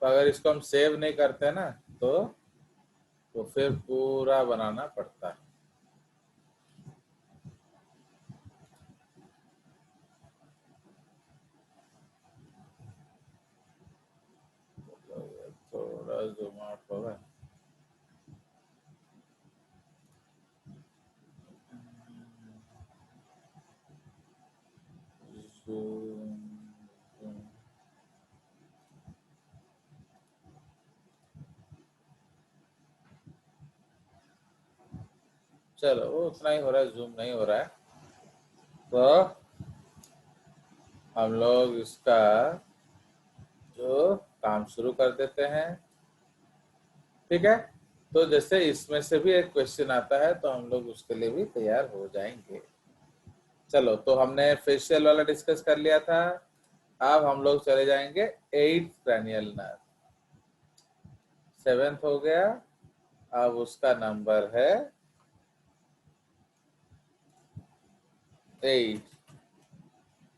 तो अगर इसको हम सेव नहीं करते ना तो फिर पूरा बनाना पड़ता है। थोड़ा जूम आउट होगा। चलो वो उतना ही हो रहा है, जूम नहीं हो रहा है। तो हम लोग इसका जो काम शुरू कर देते हैं। ठीक है, तो जैसे इसमें से भी एक क्वेश्चन आता है तो हम लोग उसके लिए भी तैयार हो जाएंगे। चलो, तो हमने फेशियल वाला डिस्कस कर लिया था। अब हम लोग चले जाएंगे 8th क्रैनियल नर्व। 7th हो गया, अब उसका नंबर है 8।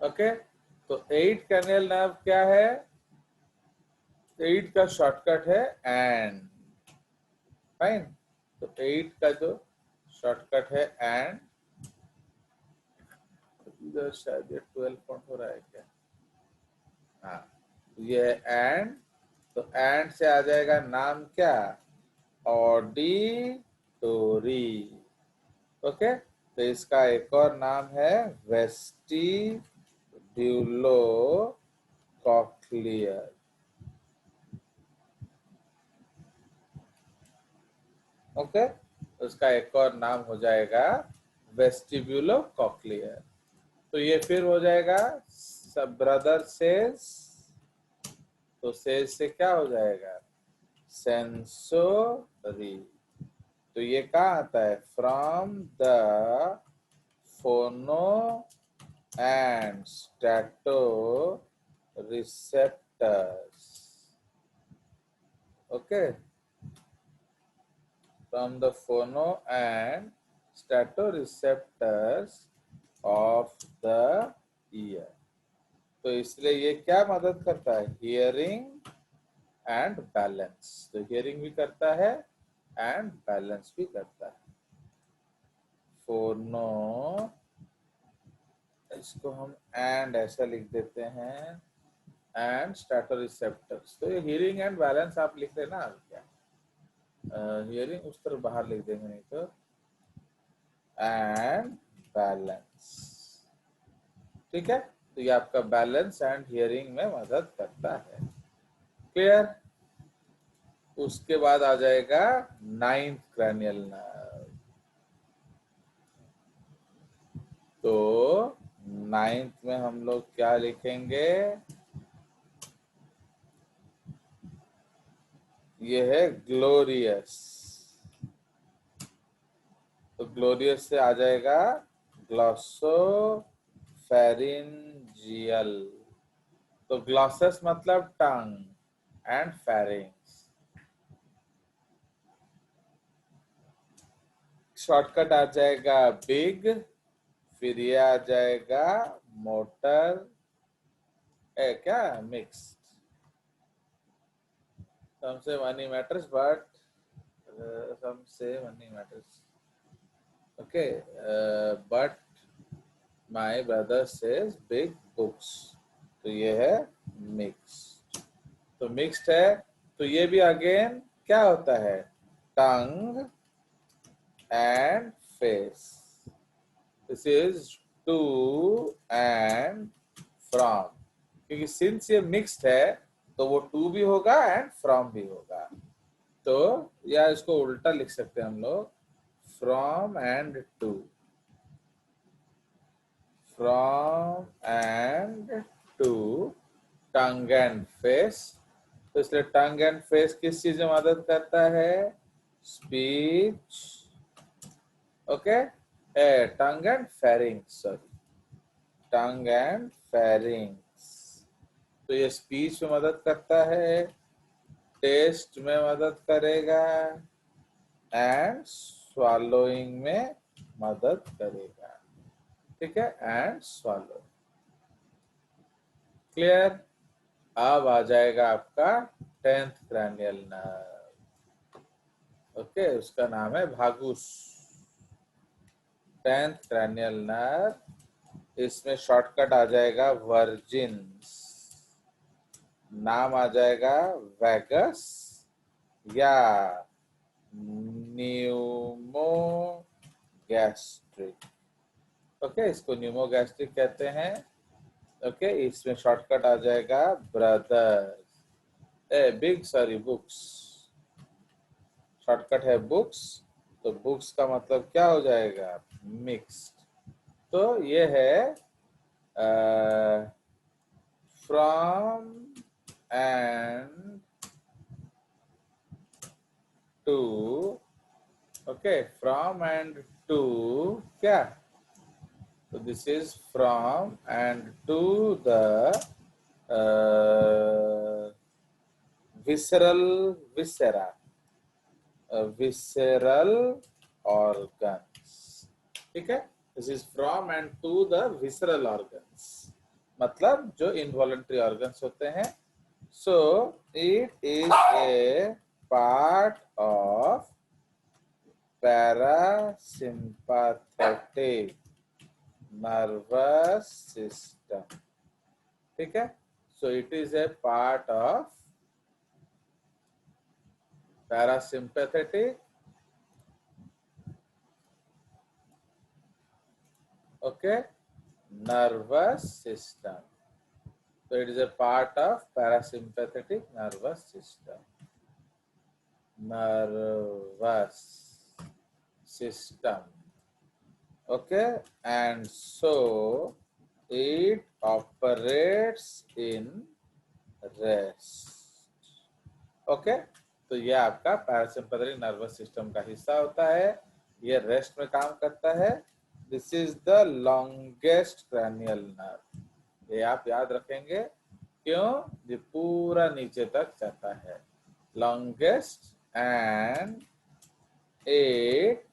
ओके, तो 8th क्रैनियल नर्व क्या है? 8 का शॉर्टकट है एंड। फाइन, तो 8 का जो शॉर्टकट है एंड। इधर शायद ये 12 पॉइंट हो रहा है क्या? हाँ, ये है एंड। तो एंड से आ जाएगा नाम क्या? ऑडिटोरी। ओके, तो इसका एक और नाम है वेस्टिब्यूलो कॉक्लियर। ओके, तो इसका एक और नाम हो जाएगा वेस्टिब्यूलो कॉक्लियर। तो ये फिर हो जाएगा सब ब्रदर सेज। तो सेज से क्या हो जाएगा? सेंसोरी। तो ये कहाँ आता है? From the phono and stato receptors. Okay, from the phono and stato receptors of the ear. तो इसलिए ये क्या मदद करता है? Hearing and balance. तो हियरिंग भी करता है एंड बैलेंस भी करता है। फोनो, इसको हम एंड ऐसा लिख देते हैं, एंड स्टैटो रिसेप्टर्स। तो ये हियरिंग एंड बैलेंस आप लिख लेना। क्या हियरिंग उस तरफ बाहर लिख देंगे, नहीं तो एंड बैलेंस। ठीक है, तो ये आपका बैलेंस एंड हियरिंग में मदद करता है। क्लियर? उसके बाद आ जाएगा 9th क्रैनियल नर्व। तो 9th में हम लोग क्या लिखेंगे? ये है ग्लोरियस। तो ग्लोरियस से आ जाएगा ग्लॉसोफेरिंजियल। तो ग्लॉसस मतलब टंग एंड फेरिंग्स। शॉर्टकट आ जाएगा बिग, फिर ये आ जाएगा मोटर क्या mix. some say money matters but some say money matters. Okay, but my brother says big books. तो ये है मिक्स। तो मिक्स्ड है, तो ये भी अगेन क्या होता है? Tongue and face. This is to and from. क्योंकि सिंस ये मिक्स्ड है तो वो टू भी होगा एंड फ्रॉम भी होगा। तो या इसको उल्टा लिख सकते हैं हम लोग, from and to. From and to, tongue and face. तो इसलिए टंग एंड फेस किस चीज में मदद करता है? Speech. Okay, tongue and pharynx, sorry, tongue and pharynx. तो ये स्पीच में मदद करता है, टेस्ट में मदद करेगा एंड स्वालोइंग में मदद करेगा। ठीक है, एंड स्वालो। क्लियर? अब आ जाएगा आपका 10th क्रैनियल नर्व। ओके, उसका नाम है भागुस। 10th क्रैनियल नर्व, इसमें शॉर्टकट आ जाएगा वर्जिन्स, नाम आ जाएगा वैगस या न्यूमोगैस्ट्रिक। ओके, इसको न्यूमोगैस्ट्रिक कहते हैं। ओके, इसमें शॉर्टकट आ जाएगा brothers, big sorry books, shortcut है बुक्स। तो बुक्स का मतलब क्या हो जाएगा, मिक्स्ड। तो ये है from and to. Okay, from and to क्या, so this is from and to the visceral viscera, visceral organs। ठीक है, this is from and to the visceral organs, मतलब जो involuntary organs होते हैं। so it is a part of parasympathetic nervous system। ठीक है, so it is a part of parasympathetic, okay, nervous system। so it is a part of parasympathetic nervous system, nervous system। okay, and so it operates in rest। Okay, तो ये आपका parasympathetic nervous system का हिस्सा होता है, ये rest में काम करता है। This is the longest cranial nerve, ये आप याद रखेंगे, क्यों, ये पूरा नीचे तक जाता है। लॉन्गेस्ट एंड एट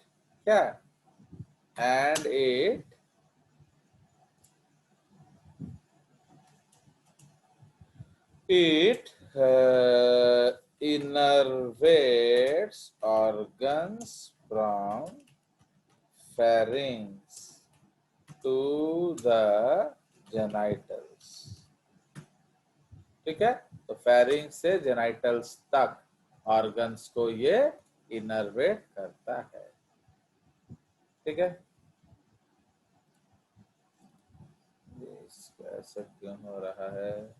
क्या, and eight it innervates organs from pharynx to the genitals। ठीक है, तो pharynx से genitals तक organs को ये इनर्वेट करता है। ठीक है, ऐसा क्यों हो रहा है,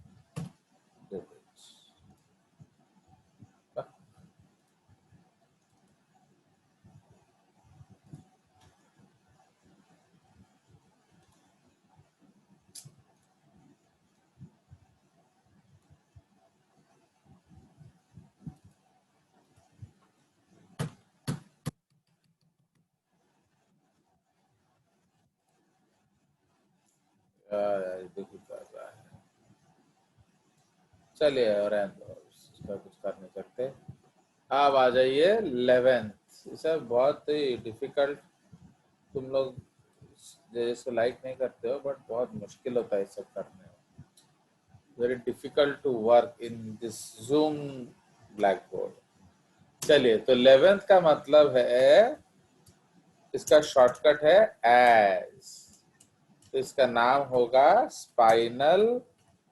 दुखी कर रहा है। चलिए, और इसका कुछ कर नहीं सकते। अब आ जाइए 11th। इसे बहुत ही डिफिकल्ट, तुम लोग जैसे लाइक नहीं करते हो, बट बहुत मुश्किल होता है ये सब करने में। Very difficult to work in this zoom black board. चलिए, तो 11th का मतलब है, इसका शॉर्टकट है एज, तो इसका नाम होगा स्पाइनल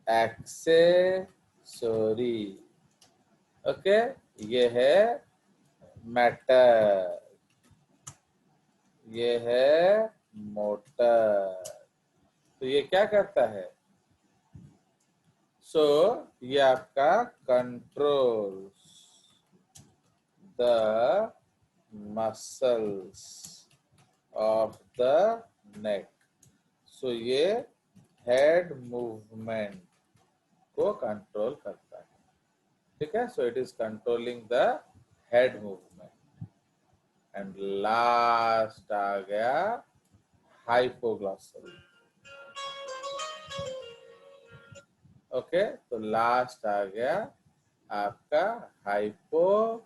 एक्सेसरी। ओके, ये है मैटर, ये है मोटर। तो ये क्या करता है, सो ये आपका controls the muscles of the neck. So ये हेड मूवमेंट को कंट्रोल करता है। ठीक है, so it is controlling the head movement. And last आ गया हाइपोग्लॉसल। ओके, तो लास्ट आ गया आपका hypoglossal.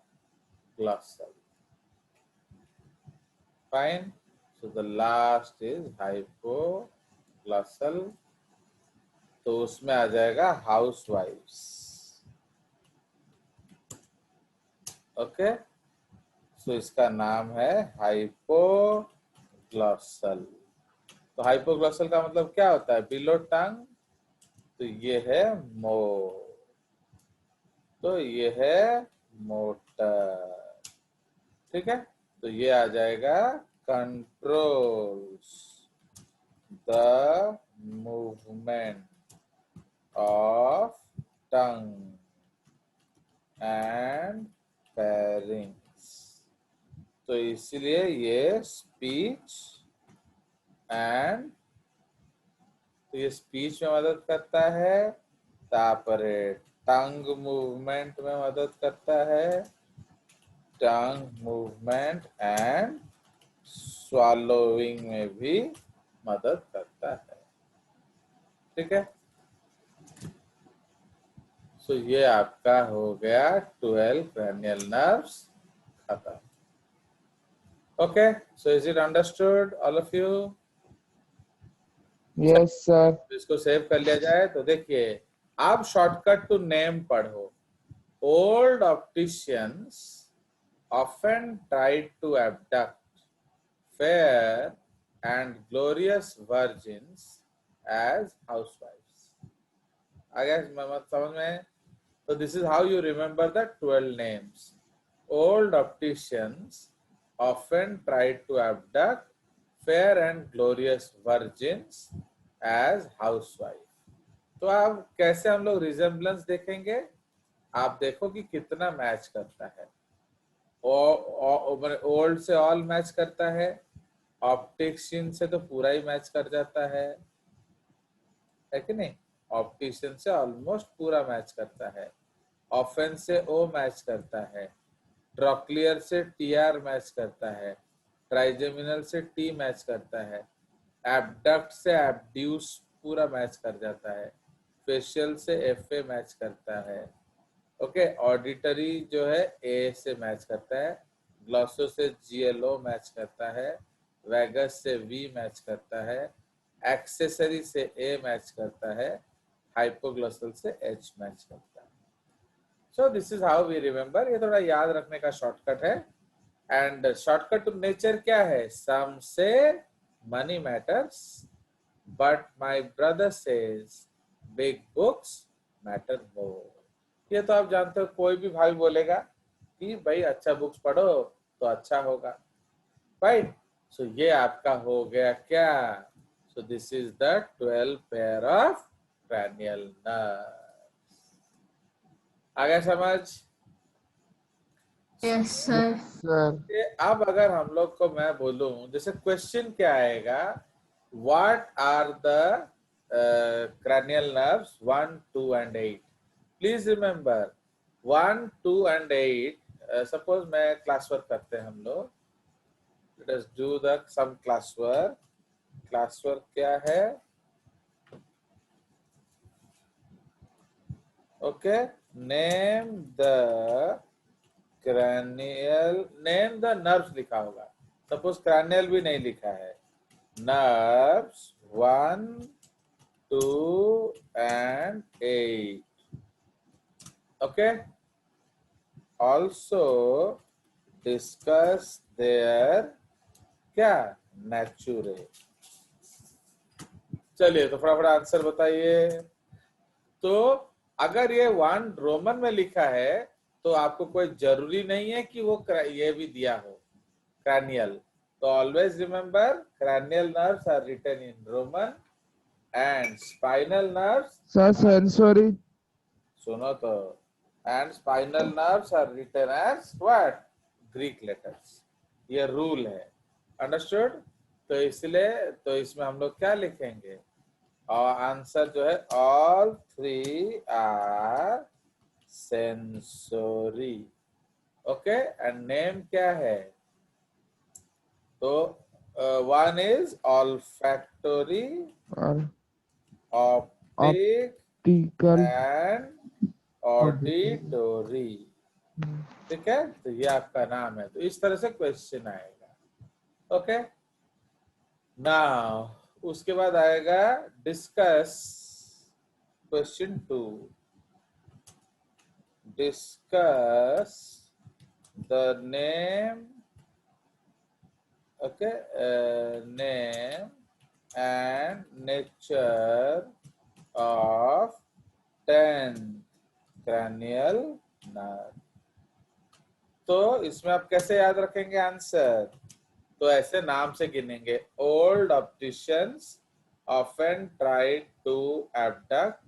Fine, so the last is hypoglossal. तो उसमें आ जाएगा हाउस वाइफ्स। ओके, सो इसका नाम है हाइपोग्लॉसल। तो हाइपोग्लॉसल का मतलब क्या होता है? बिलो टंग। तो ये है तो ये है मोटर। ठीक है, तो ये आ जाएगा controls the movement of tongue and pharynx. तो इसलिए ये स्पीच एंड, तो ये स्पीच में मदद करता है, तापरे टंग मूवमेंट में मदद करता है, टंग मूवमेंट एंड स्वॉलोइंग में भी मदद करता है। ठीक है, सो ये आपका हो गया 12 cranial nerves खत्म। Okay, so is it understood all of you? Yes sir. इसको सेव कर लिया जाए। तो देखिए, आप शॉर्टकट टू नेम पढ़ो। Old opticians often tried to abduct fair and glorious virgins as housewives. I guess समझ में? So this is how you remember the 12 names. Old opticians often tried to abduct fair and glorious virgins as housewife. तो अब कैसे हम लोग resemblance देखेंगे? आप देखो कि कितना मैच करता है। ओल्ड से ऑल मैच करता है, ऑप्टिशियन से तो पूरा ही मैच कर जाता है कि नहीं? ऑप्टिशियन से ऑलमोस्ट पूरा मैच करता है। ऑफेन से ओ मैच करता है, ट्रॉक्लियर से टीआर मैच करता है, ट्राइजेमिनल से टी मैच करता है, एबडक्ट से एबड्यूस पूरा मैच कर जाता है, फेशियल से एफए मैच करता है। ओके, ऑडिटरी जो है ए से मैच करता है, ग्लॉसो से जीएलओ मैच करता है, वेगस से वी मैच करता है, एक्सेसरी से ए मैच करता है, हाइपोग्लॉसल से एच मैच करता है। So this is how we remember. ये थोड़ा याद रखने का शॉर्टकट है। एंड शॉर्टकट टू नेचर क्या है? सम से money matters but my brother says big books matter more. ये तो आप जानते हो, कोई भी भाई बोलेगा कि भाई अच्छा बुक्स पढ़ो तो अच्छा होगा, राइट? सो ये आपका हो गया क्या? सो this is the 12 pair of cranial nerves। आ गया समझ? Yes sir. सर अब अगर हम लोग को मैं बोलूं, जैसे क्वेश्चन क्या आएगा, what are the cranial nerves 1, 2 and 8? Please remember 1, 2 and 8। Suppose मैं क्लास वर्क करते हैं हम लोग, let us do the some class work. Class work क्या है? Okay, name the cranial, name the nerves लिखा होगा। सपोज क्रैनियल भी नहीं लिखा है। Nerves 1, 2 and 8। Okay, also discuss their क्या नेचुरे। चलिए, तो फटाफट आंसर बताइए। तो अगर ये 1 रोमन में लिखा है तो आपको कोई जरूरी नहीं है कि वो ये भी दिया हो क्रैनियल। तो always remember cranial nerves are written in Roman and spinal nerves, sir sensory. सुनो तो, and spinal nerves are written as what? Greek letters. ये रूल है, अंडरस्टूड? तो इसलिए तो इसमें हम लोग क्या लिखेंगे? और आंसर जो है, all 3 are sensory. Okay, and name क्या है? तो 1 इज ऑल्फैक्टोरी, और ऑप्टिक ऑप्टिकल एंड ऑडिटोरी। ठीक है, तो ये आपका नाम है। तो इस तरह से क्वेश्चन आएगा। ओके, नाउ उसके बाद आएगा discuss Question 2. Discuss the name, okay, name and nature of 10th cranial nerve. तो इसमें आप कैसे याद रखेंगे आंसर? तो ऐसे नाम से गिनेंगे. Old opticians often tried to abduct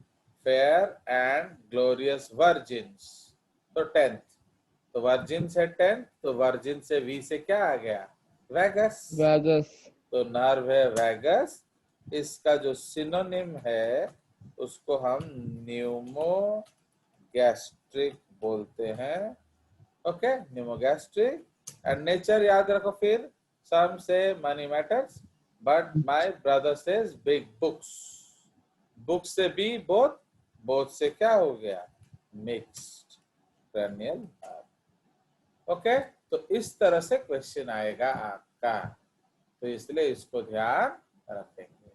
fair and glorious virgins. तो 10th, तो वर्जिन से 10th, तो वर्जिन से वी से क्या आ गया? वैगस. Vegas. तो नर्व है वैगस. इसका जो सिनोनिम है उसको हम न्यूमो गैस्ट्रिक बोलते हैं. ओके, न्यूमोगैस्ट्रिक. एंड नेचर याद रखो फिर. सम से money matters, but my brother says big books. Books से बी बोथ, बोथ से क्या हो गया? Mixed cranial nerve. ओके, तो इस तरह से क्वेश्चन आएगा आपका. तो इसलिए इसको ध्यान रखेंगे.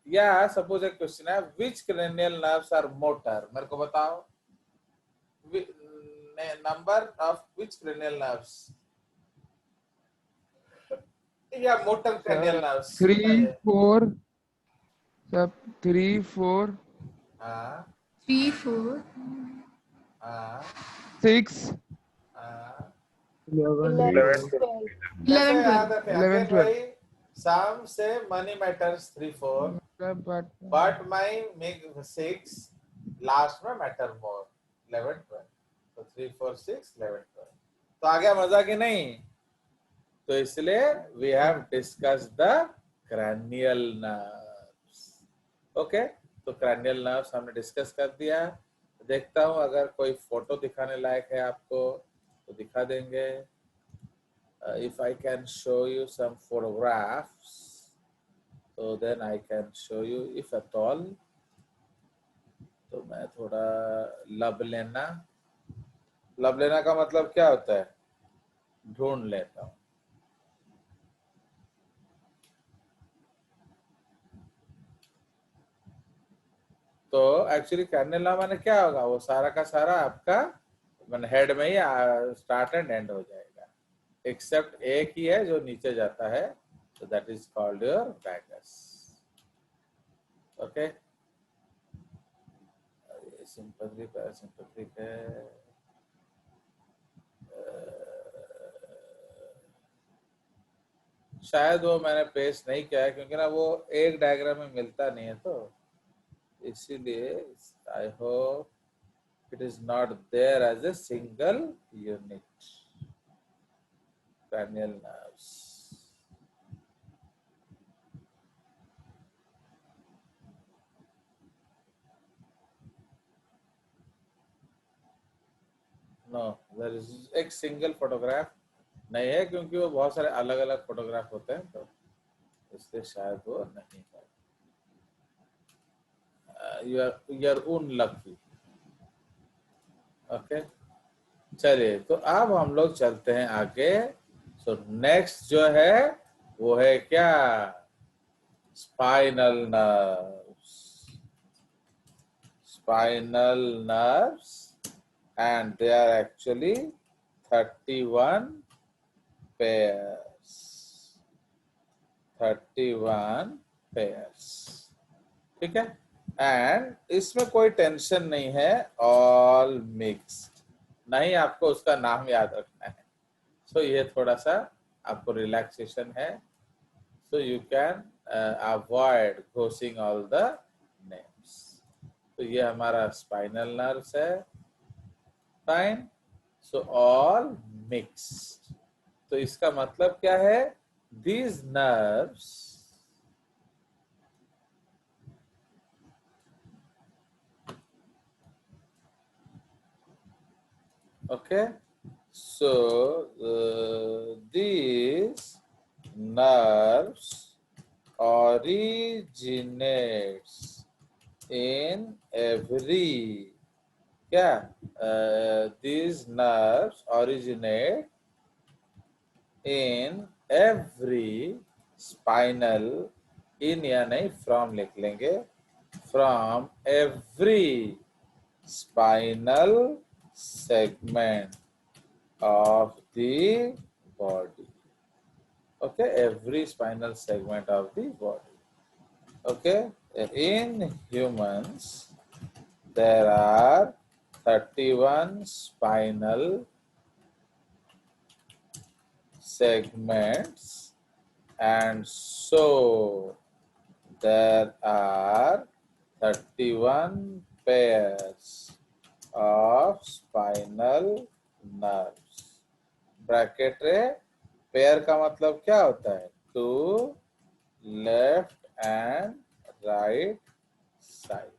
या सपोज एक क्वेश्चन है, विच cranial nerves आर मोटर. मेरे को बताओ number of which cranial nerves या मोटर cranial nerves. 3, 4. Sir, 3, 4. हाँ 3, 4, हाँ 6. हाँ. 11, 12. 11, कैसे याद 12. रखे 11, अकेल 12. भाई? सम से money matters 3, 4, but my make 6, last में मैटर मोर 11, 12. तो 3, 4, 6, 11, 12. तो आ गया मजा कि नहीं? तो इसलिए we have discuss the cranial nerves. Okay, तो क्रैनियल नर्व्स हमने डिस्कस कर दिया. देखता हूं अगर कोई फोटो दिखाने लायक है आपको तो दिखा देंगे. If I can show you some photographs, so then I can show you if at all. तो मैं थोड़ा लब लेना. लब लेना का मतलब क्या होता है? ढूंढ लेता हूं. तो एक्चुअली करने ला मैंने क्या होगा, वो सारा का सारा आपका मैंने हेड में ही स्टार्ट एंड एंड हो जाएगा. एक्सेप्ट एक ही है जो नीचे जाता है, तो that is called your vagus. Okay, sympathetic parasympathetic है. शायद वो मैंने पेस्ट नहीं किया है क्योंकि ना वो एक डायग्राम में मिलता नहीं है, तो इसीलिए I hope it is not there as a single unit. cranial nerves. No, there is एक सिंगल फोटोग्राफ नहीं है क्योंकि वो बहुत सारे अलग अलग फोटोग्राफ होते हैं, तो इसलिए शायद वो नहीं है. you are unlucky. ओके, चलिए तो अब हम लोग चलते हैं आगे. सो नेक्स्ट जो है वो है क्या? Spinal nerves. Spinal nerves and they are actually 31 pairs. 31 pairs. ठीक है. एंड इसमें कोई टेंशन नहीं है, ऑल मिक्स्ड. नहीं आपको उसका नाम याद रखना है. सो ये थोड़ा सा आपको रिलैक्सेशन है. So you can avoid ghosting all the names. तो ये हमारा स्पाइनल नर्व्स है. फाइन. So all mixed. तो इसका मतलब क्या है? These nerves okay, so these nerves originates in every क्या? These nerves originate in every spinal, in या नहीं from लिख लेंगे, from every spinal segment of the body. Okay, every spinal segment of the body. Okay, in humans, there are 31 spinal segments, and so there are 31 pairs of spinal nerves. Bracket रे, pair का मतलब क्या होता है? Two left and right side.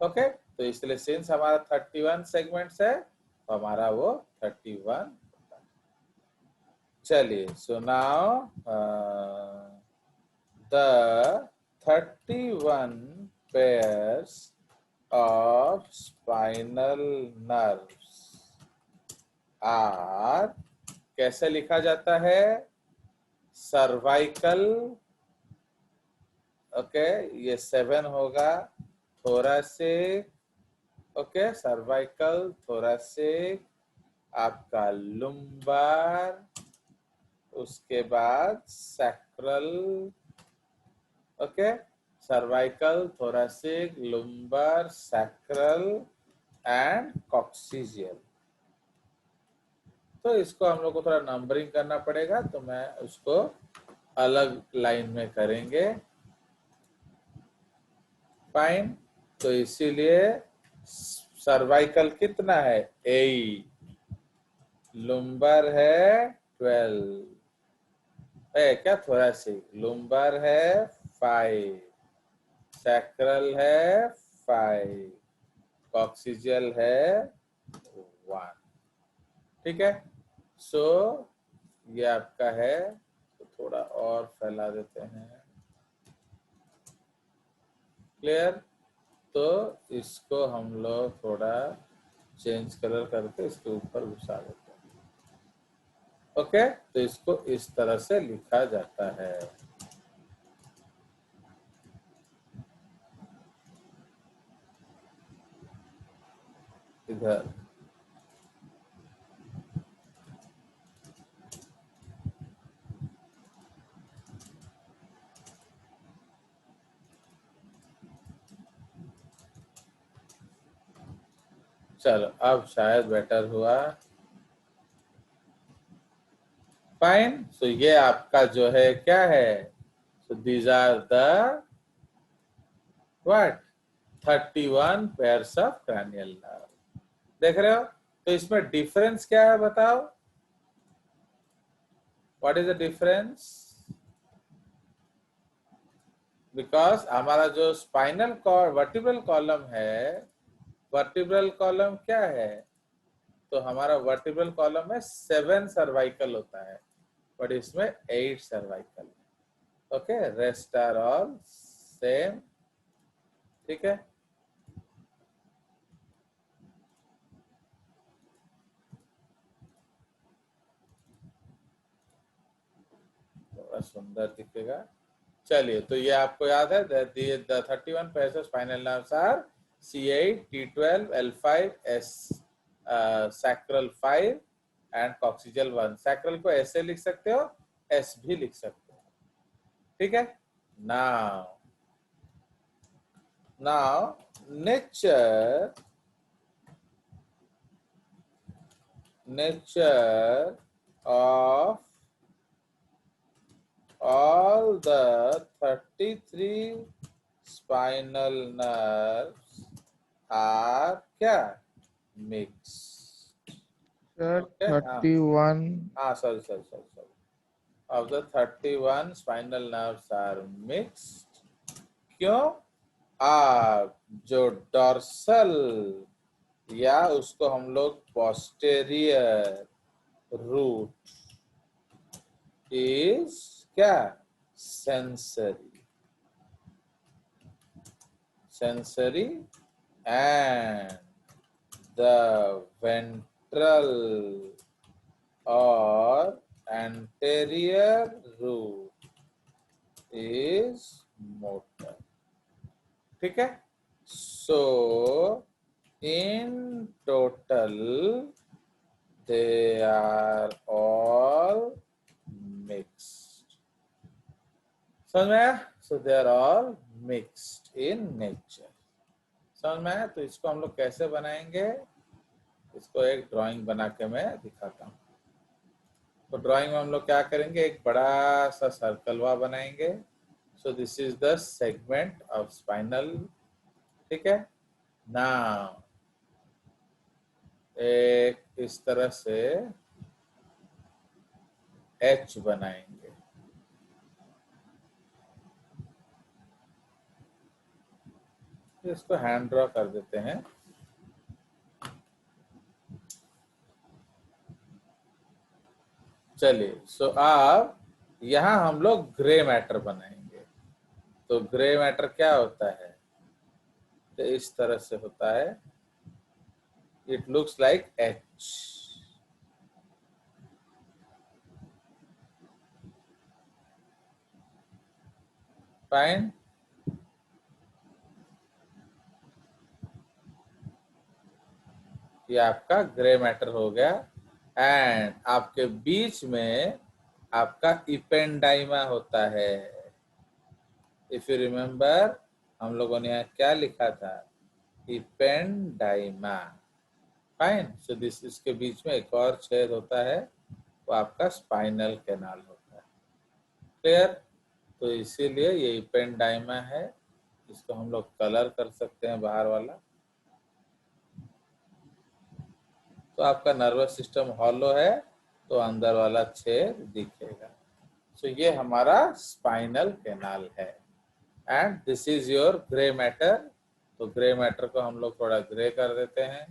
Okay, तो इसलिए since हमारा 31 segments है तो हमारा वो 31 होता है। चलिए, so now the 31 pairs of spinal nerves are, कैसे लिखा जाता है? सर्वाइकल, ओके, ये 7 होगा। थोरासिक, ओके, सर्वाइकल, थोरासिक, आपका लुम्बार, उसके बाद sacral, okay, cervical, thoracic, lumbar, sacral and coccygeal. तो इसको हम लोग को थोड़ा नंबरिंग करना पड़ेगा, तो मैं उसको अलग लाइन में करेंगे। फाइन, तो इसीलिए सर्वाइकल कितना है? 8, लुम्बर है 12, है क्या? थोरासिक, लुम्बर है 5, सैक्रल है 5, कॉक्सिजियल है 1। ठीक है, सो ये आपका है, तो थोड़ा और फैला देते हैं। क्लियर? तो इसको हम लोग थोड़ा चेंज कलर करके इसके ऊपर घुसा देते हैं। ओके, तो इसको इस तरह से लिखा जाता है। इधर चलो, अब शायद बेटर हुआ। फाइन, सो ये आपका जो है क्या है? So these are the what 31 pairs of cranial nerve. देख रहे हो? तो इसमें डिफरेंस क्या है बताओ? What is the difference? Because हमारा जो स्पाइनल कॉर्ड वर्टिब्रल कॉलम है, वर्टिब्रल कॉलम क्या है? तो हमारा वर्टिब्रल कॉलम में 7 सर्वाइकल होता है, बट इसमें 8 cervical. Okay, rest are all same. ठीक है, थोड़ा सुंदर दिखेगा। चलिए, तो ये आपको याद है, the 31 pairs of spinal nerves are C8, T12, L5, S sacral 5 and coccygeal 1। Sacral को ऐसे लिख सकते हो, एस भी लिख सकते हो। ठीक है, now nature of all the 33 spinal nerves are क्या? Mixed. Sir, Okay? 31. Sorry. Of the 31 spinal nerves are mixed. क्यों? जो डॉर्सल या उसको हम लोग पोस्टेरियर रूट is क्या? sensory and the ventral or anterior root is motor. ठीक है। So in total they are all mixed. समझ में आया? So they are all mixed in nature. समझ में आया? तो इसको हम लोग कैसे बनाएंगे, इसको एक ड्राइंग बना के मैं दिखाता हूँ। तो ड्राइंग में हम लोग क्या करेंगे, एक बड़ा सा सर्कलवा बनाएंगे। सो this is the segment of spinal, ठीक है ना। एक इस तरह से एच बनाएंगे। इसको हैंड ड्रॉ कर देते हैं। चलिए, सो अब यहां हम लोग ग्रे मैटर बनाएंगे। तो ग्रे मैटर क्या होता है, तो इस तरह से होता है। It looks like H. Fine. ये आपका ग्रे मैटर हो गया। एंड आपके बीच में आपका इपेंडाइमा होता है। इफ यू रिमेम्बर, हम लोगों ने यहाँ क्या लिखा था, इपेंडाइमा। फाइन। सो दिस, इसके बीच में एक और छेद होता है, वो आपका स्पाइनल कैनाल होता है। क्लियर? तो इसीलिए ये इपेंडाइमा है। इसको हम लोग कलर कर सकते हैं बाहर वाला। तो आपका नर्वस सिस्टम हॉलो है, तो अंदर वाला छेद दिखेगा। सो ये हमारा स्पाइनल कैनाल है। And this is your grey matter. तो ग्रे मैटर को हम लोग थोड़ा ग्रे कर देते हैं।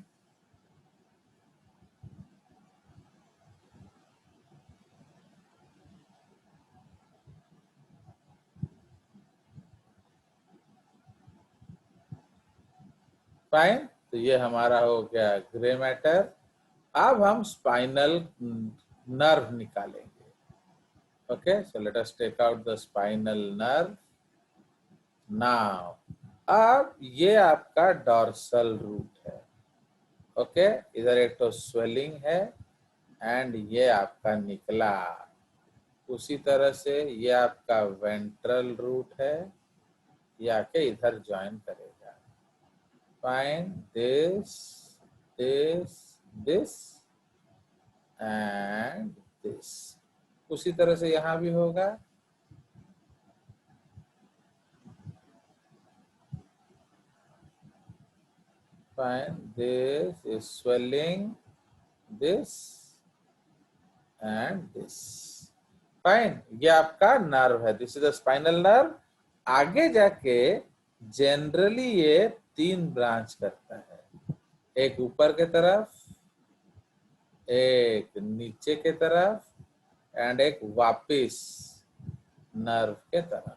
फाइन। तो ये हमारा हो गया ग्रे मैटर। अब हम स्पाइनल नर्व निकालेंगे। Okay, so let us take out the spinal nerve now. अब ये आपका डॉर्सल रूट है। ओके, इधर एक तो स्वेलिंग है एंड ये आपका निकला। उसी तरह से ये आपका वेंट्रल रूट है, ये आके इधर ज्वाइन करेगा। Fine. This, this, this and this. उसी तरह से यहां भी होगा। Fine. This is swelling, this and this. Fine. ये आपका नर्व है, this is the spinal nerve. आगे जाके जनरली ये 3 ब्रांच करता है, एक ऊपर के तरफ, एक नीचे के तरफ एंड एक वापिस नर्व के तरफ।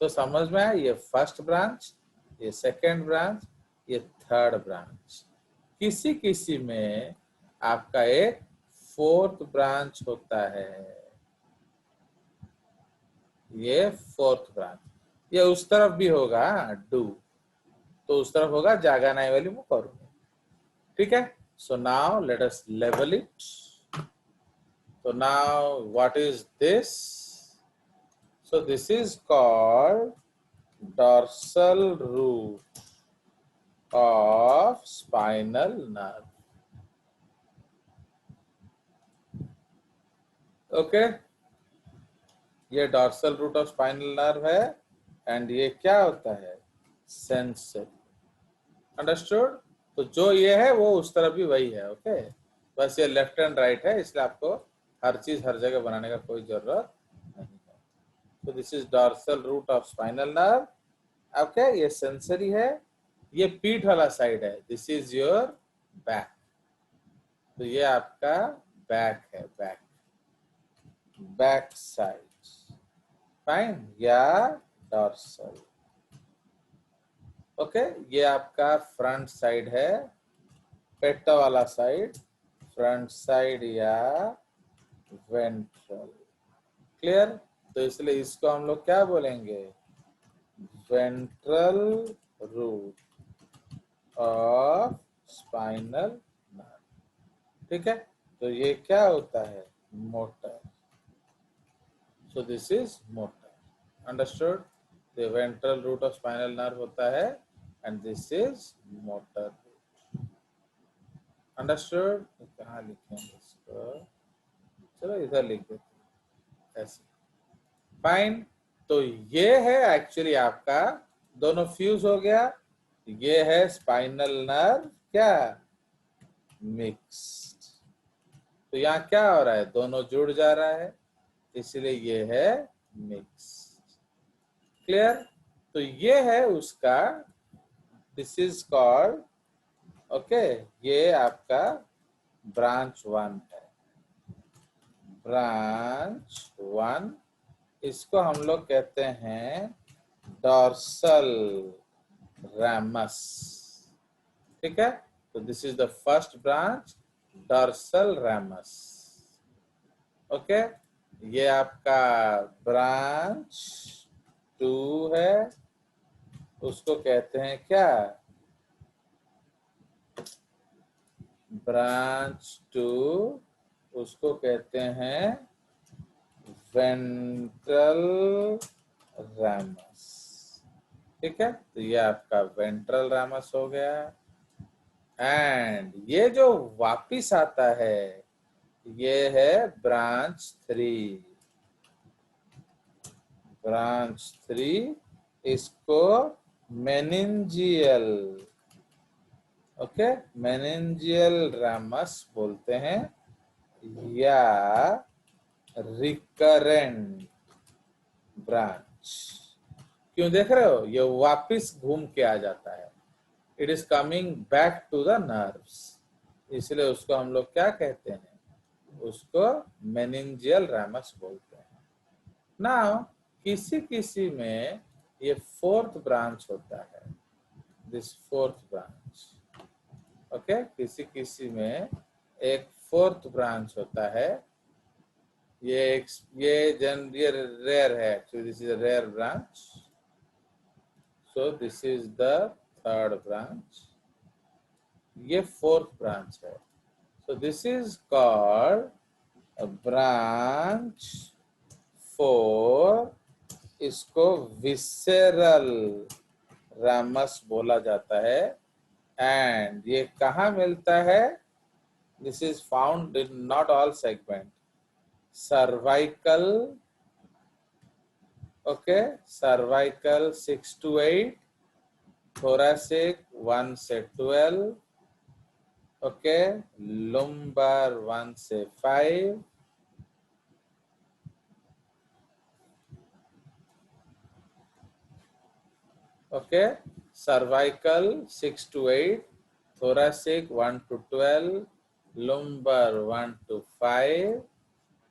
तो समझ में आया, ये फर्स्ट ब्रांच, ये सेकेंड ब्रांच, ये थर्ड ब्रांच। किसी किसी में आपका एक फोर्थ ब्रांच होता है, ये फोर्थ ब्रांच। ये उस तरफ भी होगा, डू, तो उस तरफ होगा जागा नहीं वाली वो करूंगा। ठीक है। So now let us level it. So now what is this? So this is called dorsal root of spinal nerve. Okay, ये dorsal root of spinal nerve है एंड ये क्या होता है, सेंसरी। अंडरस्टूड? तो जो ये है वो उस तरफ भी वही है। ओके, बस ये लेफ्ट एंड राइट है, इसलिए आपको हर चीज हर जगह बनाने का कोई जरूरत नहीं है। तो this is dorsal root of spinal nerve. Okay, ये सेंसरी है, ये पीठ वाला साइड है, दिस इज योर बैक। तो ये आपका बैक है, बैक, बैक साइड। फाइन, या डॉर्सल। ओके, ये आपका फ्रंट साइड है, पेट वाला साइड, फ्रंट साइड या वेंट्रल। क्लियर? तो इसलिए इसको हम लोग क्या बोलेंगे, ventral root of spinal nerve. ठीक है, तो ये क्या होता है? Motor. So this is motor, understood? The ventral root of spinal nerve होता है and this is motor. Understood? कहाँ लिखेंगे इसको? चलो इधर लिख देते ऐसे। फाइन। तो ये है एक्चुअली आपका, दोनों फ्यूज हो गया। ये है स्पाइनल नर्व क्या? मिक्स्ड। तो यहाँ क्या हो रहा है? दोनों जुड़ जा रहा है, इसलिए ये है मिक्स्ड। क्लियर? तो ये है उसका, दिस इज कॉल्ड, ओके, ये आपका ब्रांच 1 है। ब्रांच 1, इसको हम लोग कहते हैं डॉर्सल ramus। ठीक है, तो this is the first branch, dorsal ramus। Okay, ये आपका ब्रांच 2 है, उसको कहते हैं क्या? ब्रांच 2 उसको कहते हैं वेंट्रल ramus। ठीक है, तो ये आपका वेंट्रल ramus हो गया। एंड ये जो वापिस आता है, ये है ब्रांच 3। ब्रांच 3, इसको मेनिंजियल, ओके, मेनिंजियल ramus बोलते हैं, या रिकरेंट ब्रांच। क्यों देख रहे हो? ये वापिस घूम के आ जाता है, it is coming back to the nerves, इसलिए उसको हम लोग क्या कहते हैं? उसको मेनिंजियल ramus बोलते हैं। नाउ किसी किसी में ये 4th ब्रांच होता है, दिस 4th ब्रांच। ओके, किसी किसी में एक 4th ब्रांच होता है। ये ये रेयर है actually, this is a rare branch. So this is the 3rd branch, ये 4th ब्रांच है। So this is called branch 4, इसको विसेरल ramus बोला जाता है। एंड ये कहाँ मिलता है? This is found in not all segment, cervical, okay, cervical 6 to 8, thoracic 1 से 12, ओके, lumbar 1 से 5, okay, cervical 6 to 8, thoracic 1 to 12, lumbar 1 to 5,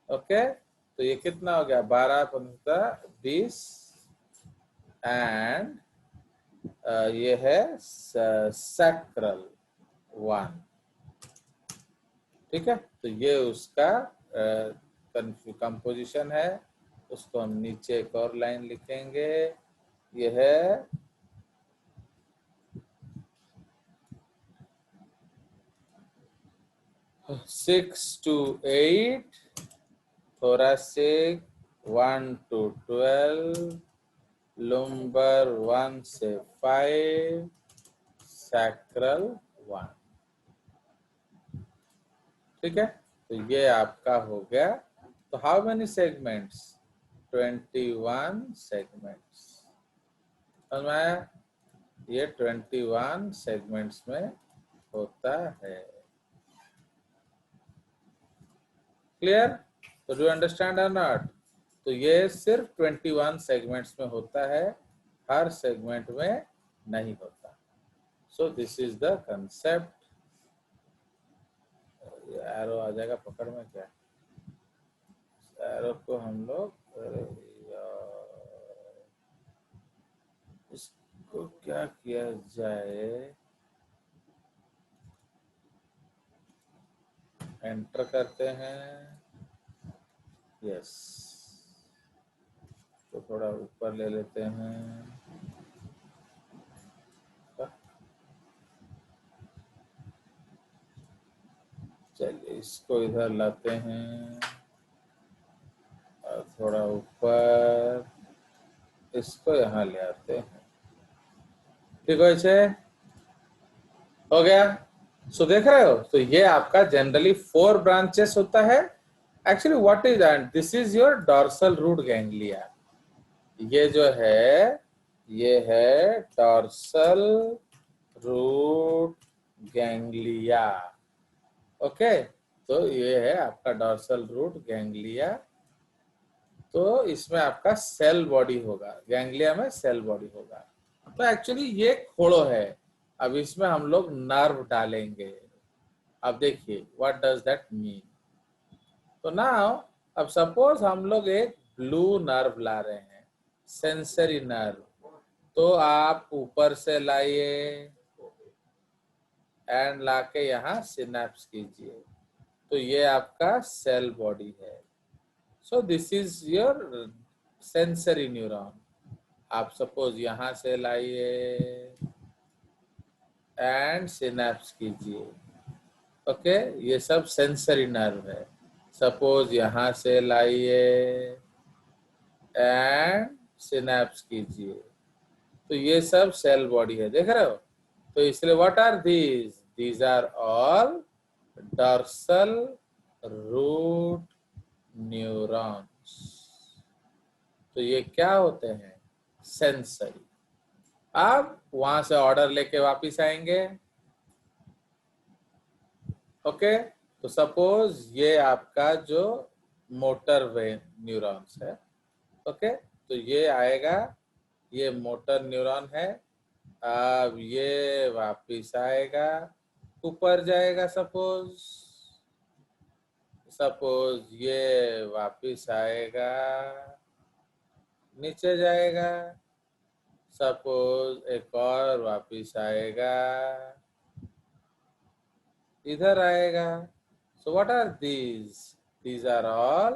okay. तो ये कितना हो गया? 12, 15, 20, एंड ये है सैक्रल 1। ठीक है, तो ये उसका कंपोजिशन है। उसको हम नीचे एक और लाइन लिखेंगे, ये है 6 to 8, thoracic 1 to 12, lumbar 1 से 5, sacral 1। ठीक है, तो ये आपका हो गया। तो हाउ मेनी सेगमेंट्स? 21 सेगमेंट्स। समझ में आया? ये 21 सेगमेंट्स में होता है। क्लियर? तो डू अंडरस्टैंड और नॉट? तो ये सिर्फ 21 सेगमेंट्स में होता है, हर सेगमेंट में नहीं होता। So this is the concept. Arrow आ जाएगा पकड़ में क्या? एरो को हम लोग, अरे यार, इसको क्या किया जाए? एंटर करते हैं, यस, तो थोड़ा ऊपर ले लेते हैं। इसको इधर लाते हैं और थोड़ा ऊपर, इसको यहाँ ले आते हैं। ठीक है, ऐसे हो गया। सो देख रहे हो, तो ये आपका जनरली 4 ब्रांचेस होता है। Actually what is that, this is your dorsal root ganglia. ये जो है, ये है डॉर्सल रूट गैंग्लिया। ओके, तो ये है आपका डॉर्सल रूट गैंग्लिया। तो इसमें आपका सेल बॉडी होगा, गैंग्लिया में सेल बॉडी होगा। तो एक्चुअली ये खोड़ो है। अब इसमें हम लोग नर्व डालेंगे। अब देखिए व्हाट डज दैट मीन। तो नाउ अब सपोज हम लोग एक ब्लू नर्व ला रहे हैं, सेंसरी नर्व। तो आप ऊपर से लाइए एंड लाके यहाँ सिनेप्स कीजिए। तो ये आपका सेल बॉडी है। So this is your sensory neuron. आप सपोज यहाँ से लाइए एंड सिनेप्स कीजिए। ओके, ये सब सेंसरी नर्व है। सपोज यहाँ से लाइए एंड सिनेप्स कीजिए। तो ये सब सेल बॉडी है, देख रहे हो। तो इसलिए what are these are all dorsal root neurons. तो ये क्या होते हैं, सेंसरी। अब वहां से ऑर्डर लेके वापिस आएंगे। ओके, तो सपोज ये आपका जो मोटर वे न्यूरॉन्स है। ओके, तो ये आएगा, ये मोटर न्यूरॉन है। अब ये वापिस आएगा, ऊपर जाएगा। सपोज ये वापिस आएगा, नीचे जाएगा। सपोज एक और वापिस आएगा, इधर आएगा। So what are these are all